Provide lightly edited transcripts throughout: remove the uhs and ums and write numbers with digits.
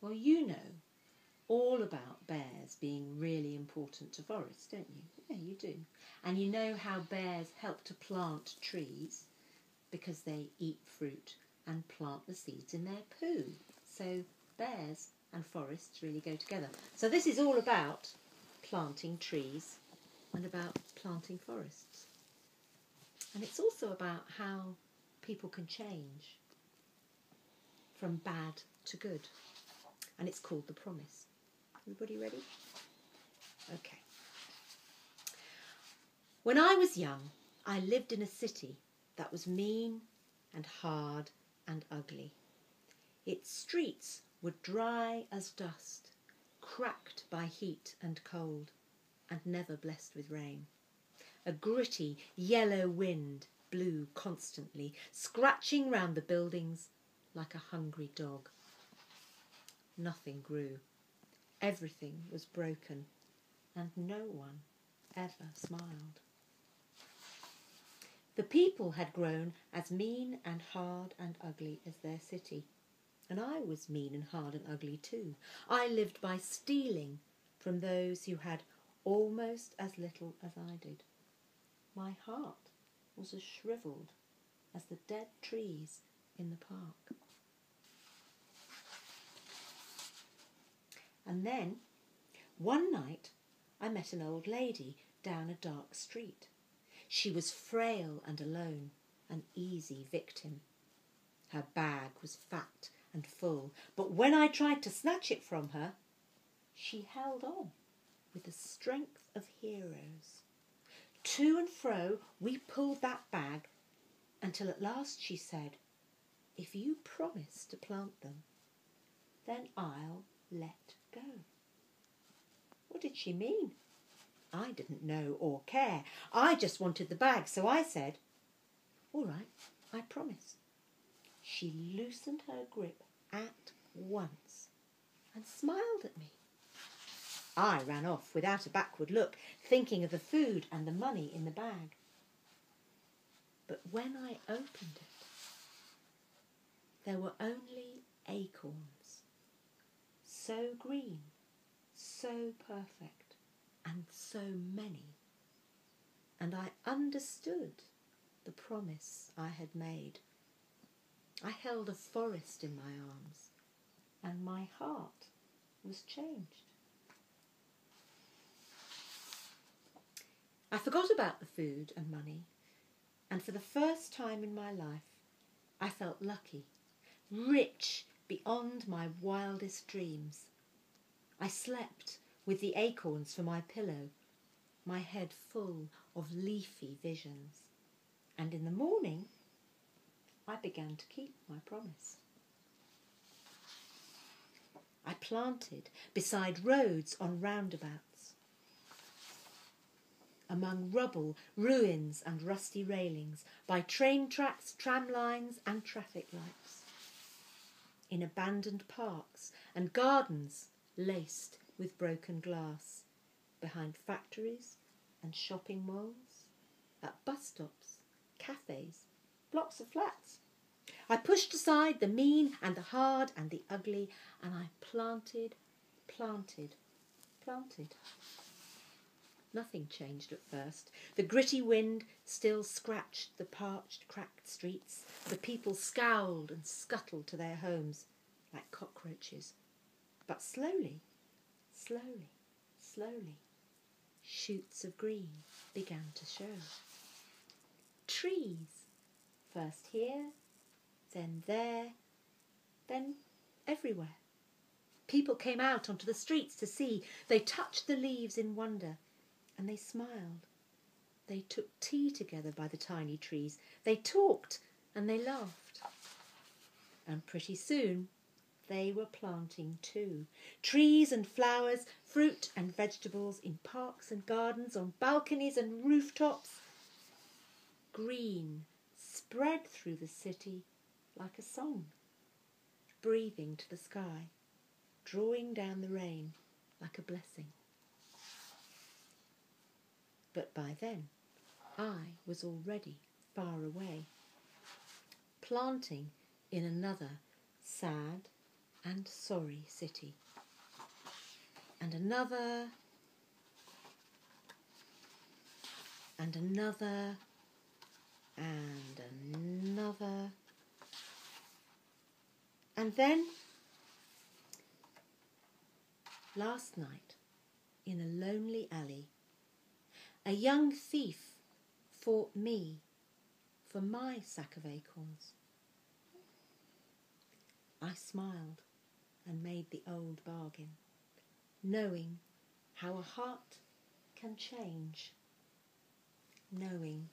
Well, you know all about bears being really important to forests, don't you? Yeah, you do. And you know how bears help to plant trees because they eat fruit and plant the seeds in their poo. So bears and forests really go together. So this is all about planting trees and about planting forests. And it's also about how people can change from bad to good. And it's called The Promise. Everybody ready? Okay. When I was young, I lived in a city that was mean and hard and ugly. Its streets were dry as dust, cracked by heat and cold, and never blessed with rain. A gritty yellow wind blew constantly, scratching round the buildings like a hungry dog. Nothing grew. Everything was broken, and no one ever smiled. The people had grown as mean and hard and ugly as their city. And I was mean and hard and ugly too. I lived by stealing from those who had almost as little as I did. My heart was as shriveled as the dead trees in the park. And then, one night, I met an old lady down a dark street. She was frail and alone, an easy victim. Her bag was fat and full, but when I tried to snatch it from her, she held on with the strength of heroes. To and fro we pulled that bag until at last she said, "If you promise to plant them, then I'll let go." What did she mean? I didn't know or care. I just wanted the bag, so I said, "All right, I promise." She loosened her grip at once and smiled at me. I ran off without a backward look, thinking of the food and the money in the bag. But when I opened it, there were only acorns, so green, so perfect, and so many. And I understood the promise I had made. I held a forest in my arms, and my heart was changed. I forgot about the food and money, and for the first time in my life, I felt lucky, rich beyond my wildest dreams. I slept with the acorns for my pillow, my head full of leafy visions, and in the morning, I began to keep my promise. I planted beside roads on roundabouts, among rubble, ruins and rusty railings, by train tracks, tram lines and traffic lights, in abandoned parks and gardens laced with broken glass, behind factories and shopping malls, at bus stops, cafes, blocks of flats. I pushed aside the mean and the hard and the ugly, and I planted. Nothing changed at first. The gritty wind still scratched the parched, cracked streets. The people scowled and scuttled to their homes like cockroaches. But slowly, shoots of green began to show. Trees, first here, then there, then everywhere. People came out onto the streets to see. They touched the leaves in wonder, and they smiled. They took tea together by the tiny trees. They talked and they laughed. And pretty soon they were planting too. Trees and flowers, fruit and vegetables in parks and gardens, on balconies and rooftops. Green spread through the city like a song, breathing to the sky, drawing down the rain like a blessing. But by then, I was already far away, planting in another sad, and sorry city. And another, and another, and another. And then, last night, in a lonely alley, a young thief fought me for my sack of acorns. I smiled and made the old bargain, knowing how a heart can change, knowing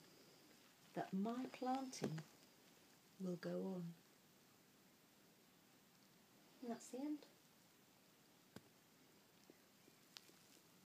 that my planting will go on. And that's the end.